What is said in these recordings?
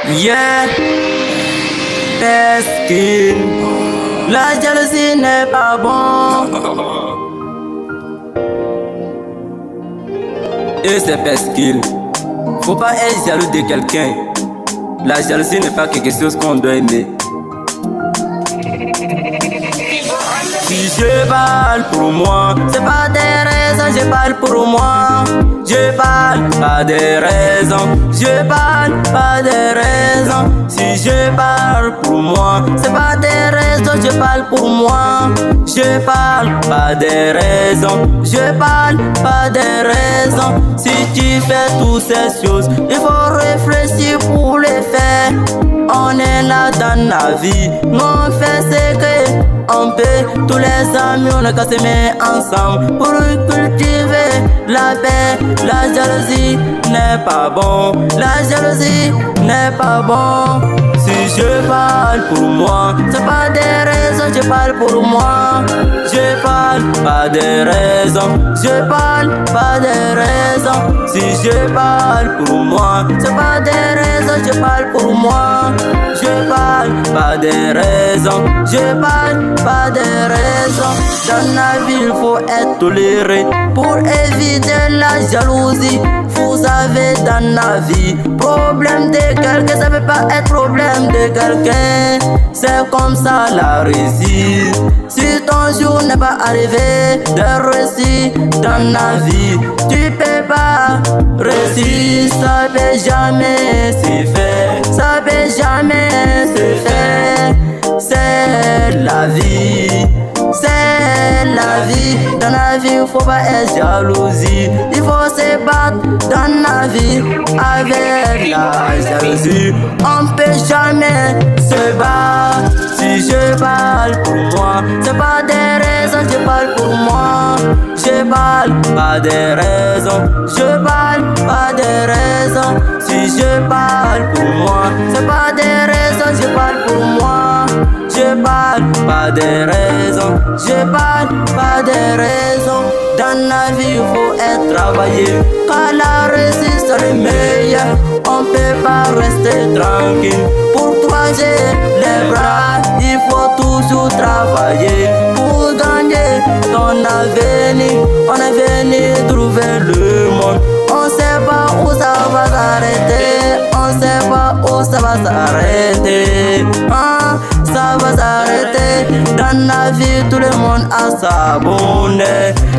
Yeah, Peskin. La jalousie n'est pas bon. Et c'est Peskin. Faut pas être jaloux de quelqu'un. La jalousie n'est pas quelque chose qu'on doit aimer. Si je parle pour moi, c'est pas des raisons, je parle pour moi. Je parle pas des raisons, je parle pas des raisons. Si je parle pour moi, c'est pas des raisons, je parle pour moi. Je parle pas des raisons, je parle pas des raisons. Si tu fais toutes ces choses, il faut réfléchir pour les faire. On est là dans la vie, nous on fait ce qu'on peut. Tous les amis on a qu'à se mettre ensemble pour cultiver la paix. La jalousie n'est pas bon, la jalousie n'est pas bon. Si je parle pour moi, c'est pas des raisons, je parle pour moi. Je parle pas des raisons, je parle pas des raisons. Si je parle pour moi, c'est pas des raisons, je parle pour moi. Je parle pas des raisons, je parle pas des raisons. Dans la vie, il faut être toléré pour éviter la jalousie. Vous avez dans la vie problème de quelqu'un, ça peut pas être problème de quelqu'un. C'est comme ça la réussite. Si ton jour n'est pas arrivé de réussir dans la vie, tu peux pas réussir. Ça peut jamais se faire, ça peut jamais se faire. C'est la vie, c'est la vie. Dans la vie, il faut pas être jalousie. Il faut se battre dans la vie avec la jalousie. On peut jamais se battre. Si je parle pour moi, c'est pas des raisons, je parle pour moi. Je parle pas des raisons, je parle pas des raisons. Si je parle pour moi, c'est pas des raisons, je parle pour moi. Je parle pas des raisons, je parle pas des raisons. Dans la vie, il faut être travaillé, car la réussite est meilleure. On peut pas rester tranquille. Pour croiser les bras, il faut toujours travailler pour gagner ton avenir. On est venu trouver le monde. On sait pas où ça va s'arrêter, on sait pas où ça va s'arrêter. Ça va s'arrêter. Dans la vie, tout le monde a sa bonne.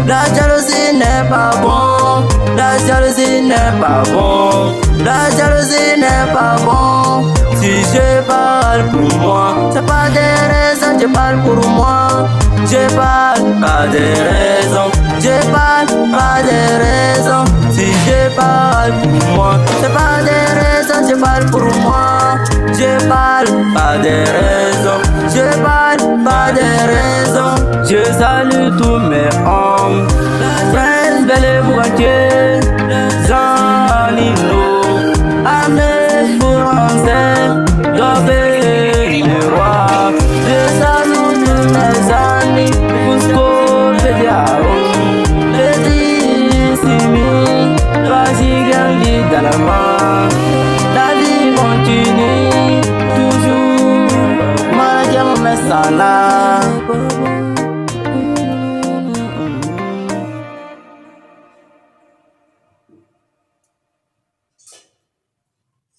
La jalousie n'est pas bon, la jalousie n'est pas bon, la jalousie n'est pas bon. Si je parle pour moi, c'est pas des raisons, je parle pour moi. Je parle pas des raisons, je parle pas des raisons. Si je parle pour moi, c'est pas des raisons, je parle pour moi. Je parle pas des raisons, je parle pas des raisons. Je salue tous mes hommes, Prince Belle Bouratier, Zanino, Ahmed Bouransé, Gabé le roi. Je salue tous mes amis, Fusco Bediao, Lady Simi, Raji Gandhi Dalama. La vie continue toujours, Mariam Messala.